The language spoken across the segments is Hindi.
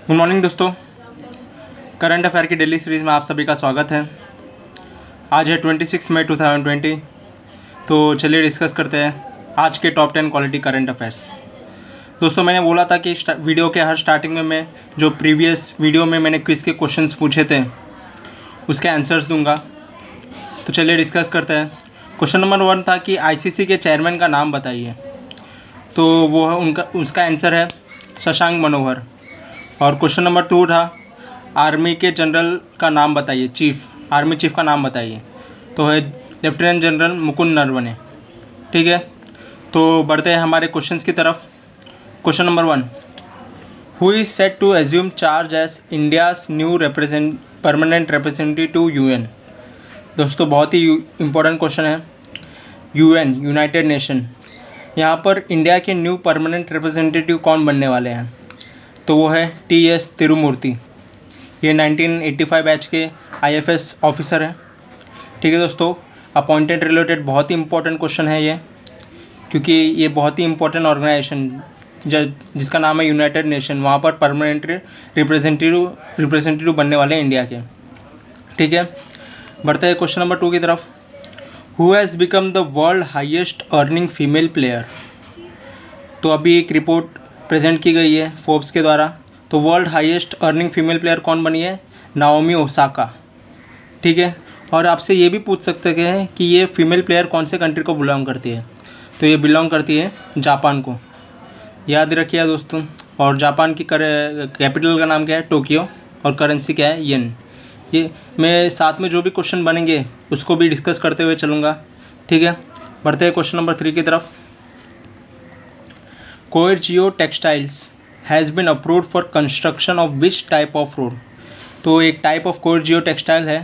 गुड मॉर्निंग दोस्तों। करंट अफेयर की डेली सीरीज़ में आप सभी का स्वागत है। आज है 26 मई 2020। तो चलिए डिस्कस करते हैं आज के टॉप 10 क्वालिटी करंट अफेयर्स। दोस्तों, मैंने बोला था कि वीडियो के हर स्टार्टिंग में मैं जो प्रीवियस वीडियो में मैंने क्विज़ के क्वेश्चंस पूछे थे उसके आंसर्स दूंगा। तो चलिए डिस्कस करते हैं। क्वेश्चन नंबर 1 था कि आईसीसी के चेयरमैन का नाम बताइए। तो वो उसका आंसर है शशांक मनोहर। और क्वेश्चन नंबर 2 था आर्मी के जनरल का नाम बताइए, आर्मी चीफ का नाम बताइए। तो है लेफ्टिनेंट जनरल मुकुंद नरवणे। ठीक है, तो बढ़ते हैं हमारे क्वेश्चंस की तरफ। Question number 1, who is set to assume charge as India's new permanent representative to UN. दोस्तों, बहुत ही इम्पोर्टेंट क्वेश्चन है। यूएन, यूनाइटेड नेशन, यहाँ पर इंडिया के न्यू परमानेंट रिप्रेजेंटेटिव कौन बनने वाले हैं? तो वो है टी.एस. तिरुमूर्ति। ये 1985 बैच के आईएफएस ऑफिसर हैं। ठीक है दोस्तों, अपॉइंटेड रिलेटेड बहुत ही इंपॉर्टेंट क्वेश्चन है ये, क्योंकि ये बहुत ही इंपॉर्टेंट ऑर्गेनाइजेशन जिसका नाम है यूनाइटेड नेशन, वहाँ पर परमानेंट रिप्रेजेंटेटिव बनने वाले हैं इंडिया के। ठीक है, बढ़ते हैं क्वेश्चन नंबर 2 की तरफ। Who has become the world highest earning female player. तो अभी एक रिपोर्ट प्रेजेंट की गई है फोर्ब्स के द्वारा। तो world highest earning female player कौन बनी है? Naomi Osaka. ठीक है, और आपसे ये भी पूछ सकते हैं कि ये फीमेल प्लेयर कौन से कंट्री को बिलोंग करती है। तो ये बिलोंग करती है जापान को, याद रखिए दोस्तों। और जापान की कैपिटल का नाम क्या है? टोक्यो। और करेंसी क्या है? येन। ये मैं साथ में जो भी क्वेश्चन बनेंगे उसको भी डिस्कस करते हुए चलूँगा। ठीक है, बढ़ते हैं क्वेश्चन नंबर 3 की तरफ। Coir geo textiles has been approved for construction of which type of road. तो एक टाइप ऑफ कोएर्जियो टेक्सटाइल है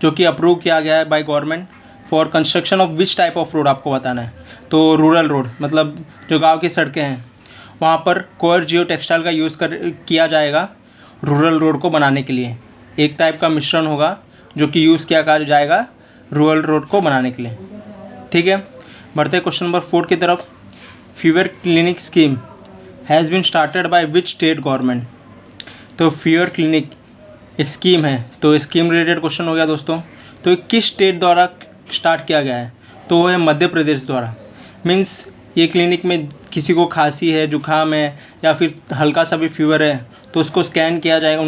जो कि अप्रूव किया गया है by government for construction of which type of road, आपको बताना है। तो रूरल रोड, मतलब जो गांव की सड़कें हैं वहाँ पर कोएर्जियो टेक्सटाइल का यूज़ किया जाएगा रूरल रोड को बनाने के लिए। एक टाइप का मिश्रण होगा जो कि यूज़ किया जाएगा रूरल रोड को बनाने के लिए। ठीक है, बढ़ते क्वेश्चन नंबर 4 की तरफ। Fever clinic scheme has been started by which state government. तो फीवर क्लिनिक एक स्कीम है, तो स्कीम रिलेटेड क्वेश्चन हो गया दोस्तों। तो किस स्टेट द्वारा स्टार्ट किया गया है? तो वो है मध्य प्रदेश द्वारा। मीन्स ये क्लिनिक में किसी को खांसी है, जुकाम है या फिर हल्का सा भी फीवर है तो उसको स्कैन किया जाएगा,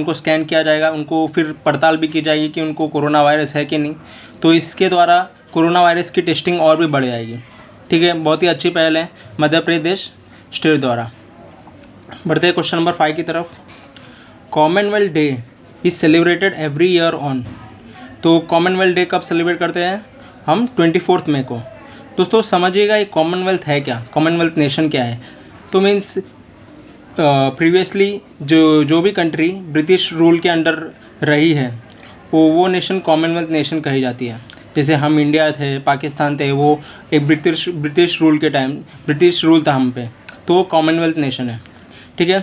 उनको फिर पड़ताल भी की जाएगी कि उनको कोरोना वायरस है कि नहीं। तो इसके द्वारा कोरोना वायरस की टेस्टिंग और भी बढ़ जाएगी। ठीक है, बहुत ही अच्छी पहल है मध्य प्रदेश स्टेट द्वारा। बढ़ते हैं क्वेश्चन नंबर 5 की तरफ। Commonwealth day is celebrated every year on. तो कॉमनवेल्थ डे कब सेलिब्रेट करते हैं हम? 24 मई को। दोस्तों समझिएगा ये कॉमनवेल्थ है क्या, कॉमनवेल्थ नेशन क्या है। तो मीन्स प्रीवियसली जो भी कंट्री ब्रिटिश रूल के अंडर रही है वो नेशन कॉमनवेल्थ नेशन कही जाती है। जैसे हम इंडिया थे, पाकिस्तान थे, वो एक ब्रिटिश रूल के टाइम ब्रिटिश रूल था हम पे, तो वो कॉमनवेल्थ नेशन है। ठीक है,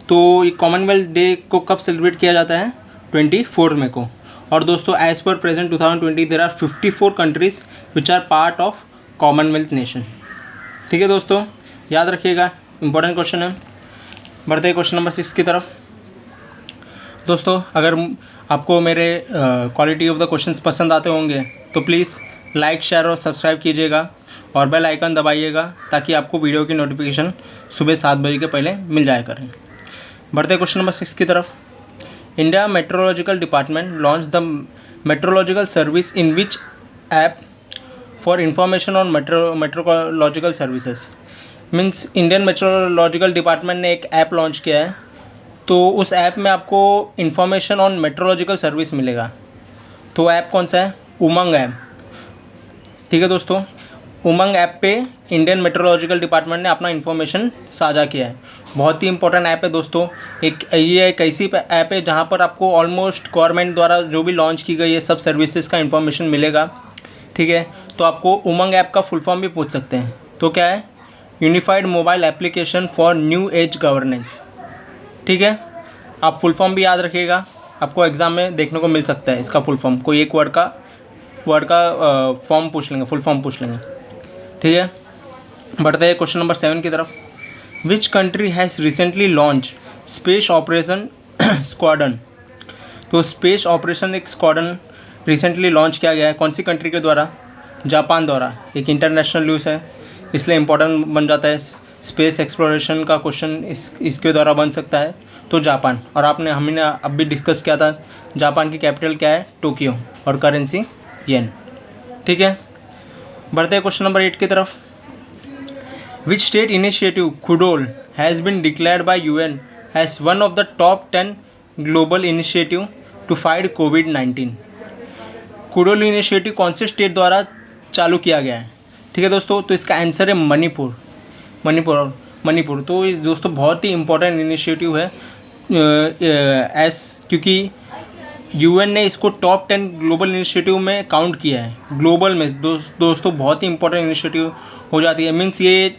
तो ये कॉमनवेल्थ डे को कब सेलिब्रेट किया जाता है? 24 मई को। और दोस्तों as per present 2020 there are 54 countries which are part of Commonwealth nation. ठीक है दोस्तों, याद रखिएगा, इंपॉर्टेंट क्वेश्चन है। बढ़ते हैं क्वेश्चन नंबर 6 की तरफ। दोस्तों अगर आपको मेरे क्वालिटी ऑफ द क्वेश्चंस पसंद आते होंगे तो प्लीज़ लाइक, शेयर और सब्सक्राइब कीजिएगा और बेल आइकन दबाइएगा ताकि आपको वीडियो की नोटिफिकेशन सुबह 7 बजे के पहले मिल जाया करें। बढ़ते क्वेश्चन नंबर 6 की तरफ। India meteorological department launch the meteorological service in which app for information on meteorological services. Means Indian meteorological department ने एक ऐप लॉन्च किया है, तो उस ऐप में आपको इन्फॉर्मेशन ऑन मेट्रोलॉजिकल सर्विस मिलेगा। तो ऐप कौन सा है? उमंग ऐप। ठीक है दोस्तों, उमंग ऐप पे इंडियन मेट्रोलॉजिकल डिपार्टमेंट ने अपना इन्फॉर्मेशन साझा किया है। बहुत ही इंपॉर्टेंट ऐप है दोस्तों। ये एक ऐसी ऐप है जहाँ पर आपको ऑलमोस्ट गवर्नमेंट द्वारा जो भी लॉन्च की गई है सब सर्विसेज का इन्फॉर्मेशन मिलेगा। ठीक है, तो आपको उमंग ऐप का फुल फॉर्म भी पूछ सकते हैं। तो क्या है? Unified mobile application for new age governance. ठीक है, आप फुल फॉर्म भी याद रखिएगा, आपको एग्ज़ाम में देखने को मिल सकता है इसका फुल फॉर्म। कोई एक वर्ड का फॉर्म पूछ लेंगे, फुल फॉर्म पूछ लेंगे। ठीक है, बढ़ते हैं क्वेश्चन नंबर 7 की तरफ। Which country has recently launch space operation squadron. तो स्पेस ऑपरेशन एक स्क्वाड्रन रिसेंटली लॉन्च किया गया है, कौन सी कंट्री के द्वारा? जापान द्वारा। एक इंटरनेशनल न्यूज़ है, इसलिए इम्पोर्टेंट बन जाता है। स्पेस एक्सप्लोरेशन का क्वेश्चन इसके द्वारा बन सकता है, तो जापान। और हमने अब भी डिस्कस किया था, जापान की कैपिटल क्या है? टोक्यो, और करेंसी येन। ठीक है, बढ़ते हैं क्वेश्चन नंबर 8 की तरफ। Which state initiative Khudol has been declared by UN as one of the top 10 global initiative to fight COVID? Khudol initiative कौन से स्टेट द्वारा चालू किया गया है? ठीक है दोस्तों, तो इसका आंसर है मणिपुर। तो ये दोस्तों बहुत ही इम्पोर्टेंट इनिशिएटिव है, क्योंकि यूएन ने इसको टॉप 10 ग्लोबल इनिशिएटिव में काउंट किया है। ग्लोबल में दोस्तों बहुत ही इंपॉर्टेंट इनिशिएटिव हो जाती है। मीन्स ये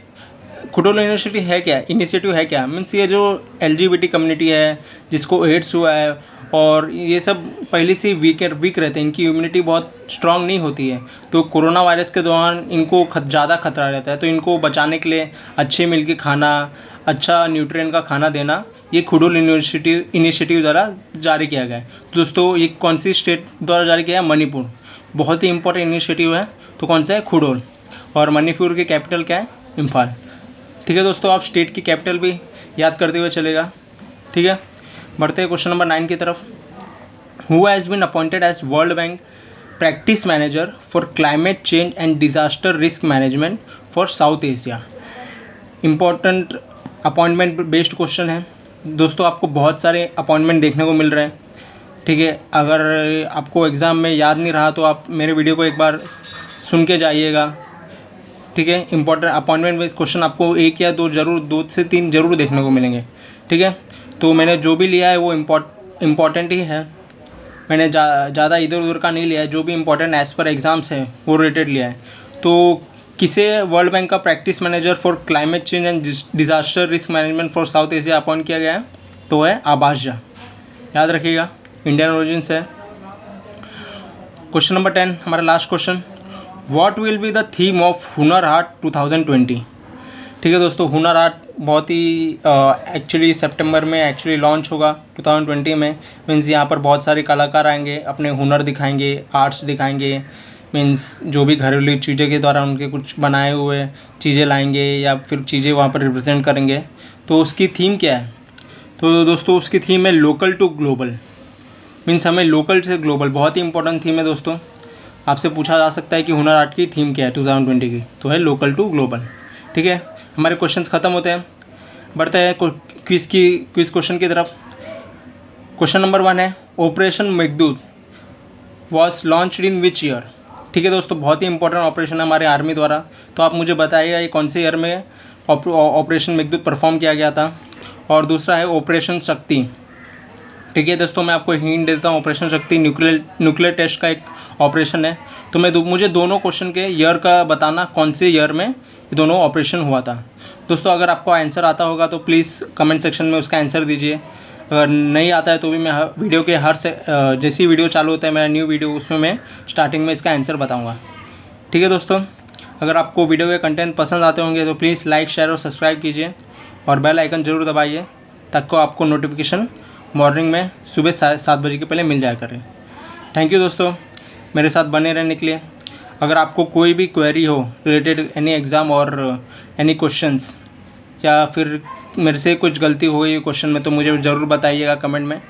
खुडोल इनिशिएटिव है क्या? मीन्स ये जो LGBT कम्युनिटी है, जिसको एड्स हुआ है, और ये सब पहले से वीक रहते हैं, इनकी इम्यूनिटी बहुत स्ट्रांग नहीं होती है, तो कोरोना वायरस के दौरान इनको ज़्यादा खतरा रहता है। तो इनको बचाने के लिए अच्छे मील के खाना, अच्छा न्यूट्रिएंट का खाना देना, ये खुडोल इनिशिएटिव द्वारा जारी किया गया है। तो दोस्तों ये कौन सी स्टेट द्वारा जारी किया है? मणिपुर। बहुत ही इंपॉर्टेंट इनिशिएटिव है, तो कौन सा है? खुडोल। और मणिपुर की कैपिटल क्या है? इम्फाल। ठीक है दोस्तों, आप स्टेट की कैपिटल भी याद करते हुए चलेगा। ठीक है, बढ़ते हैं क्वेश्चन नंबर 9 की तरफ। Who has been appointed as World Bank practice manager for climate change and disaster risk management for South Asia? Important appointment based question है दोस्तों, आपको बहुत सारे अपॉइंटमेंट देखने को मिल रहे हैं। ठीक है, अगर आपको एग्ज़ाम में याद नहीं रहा तो आप मेरे वीडियो को एक बार सुन के जाइएगा। ठीक है, इंपॉर्टेंट अपॉइंटमेंट बेस्ड क्वेश्चन आपको 1 या 2 से 3 जरूर देखने को मिलेंगे। ठीक है, तो मैंने जो भी लिया है वो इम्पॉर्टेंट ही है, मैंने ज़्यादा इधर उधर का नहीं लिया है। जो भी इम्पोर्टेंट एज़ पर एग्ज़ाम्स है वो रिलेटेड लिया है। तो किसे वर्ल्ड बैंक का practice manager for climate change and disaster risk management for South Asia appoint किया गया है? तो है आबास झा, याद रखिएगा, इंडियन ओरिजिन से है। क्वेश्चन नंबर 10 हमारा last question. What will be the theme of Hunar Haat 2020? ठीक है दोस्तों, हुनर हाट बहुत ही एक्चुअली सितंबर में एक्चुअली लॉन्च होगा 2020 में। मीन्स यहाँ पर बहुत सारे कलाकार आएंगे, अपने हुनर दिखाएंगे, आर्ट्स दिखाएंगे। मीन्स जो भी घरेलू चीज़ें के द्वारा उनके कुछ बनाए हुए चीज़ें लाएंगे या फिर चीज़ें वहाँ पर रिप्रेजेंट करेंगे। तो उसकी थीम क्या है? तो दोस्तों उसकी थीम है लोकल टू ग्लोबल। मीन्स हमें लोकल से ग्लोबल, बहुत ही इंपॉर्टेंट थीम है दोस्तों। आपसे पूछा जा सकता है कि हुनर हाट की थीम क्या है 2020 की, तो है लोकल टू ग्लोबल। ठीक है, हमारे क्वेश्चंस ख़त्म होते हैं, बढ़ते हैं क्विज़ क्वेश्चन की तरफ। क्वेश्चन नंबर 1 है, operation Meghdoot was launched in which year? ठीक है दोस्तों, बहुत ही इंपॉर्टेंट ऑपरेशन है हमारे आर्मी द्वारा। तो आप मुझे बताइएगा ये कौन से ईयर में ऑपरेशन मेघदूत परफॉर्म किया गया था। और दूसरा है ऑपरेशन शक्ति। ठीक है दोस्तों, मैं आपको हिंट देता हूँ, ऑपरेशन शक्ति न्यूक्लियर टेस्ट का एक ऑपरेशन है। तो मुझे दोनों क्वेश्चन के ईयर का बताना, कौन से ईयर में ये दोनों ऑपरेशन हुआ था। दोस्तों अगर आपको आंसर आता होगा तो प्लीज़ कमेंट सेक्शन में उसका आंसर दीजिए। अगर नहीं आता है तो भी मैं वीडियो के जैसी वीडियो चालू होता है मेरा न्यू वीडियो, उसमें मैं स्टार्टिंग में इसका आंसर बताऊँगा। ठीक है दोस्तों, अगर आपको वीडियो के कंटेंट पसंद आते होंगे तो प्लीज़ लाइक, शेयर और सब्सक्राइब कीजिए, और बेल आइकन ज़रूर दबाइए ताकि आपको नोटिफिकेशन मॉर्निंग में सुबह 7 बजे के पहले मिल जाया करे। थैंक यू दोस्तों मेरे साथ बने रहने के लिए। अगर आपको कोई भी क्वेरी हो रिलेटेड एनी एग्ज़ाम और एनी क्वेश्चंस, या फिर मेरे से कुछ गलती हो गई क्वेश्चन में, तो मुझे ज़रूर बताइएगा कमेंट में,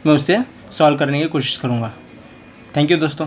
मैं उससे सॉल्व करने की कोशिश करूँगा। थैंक यू दोस्तों।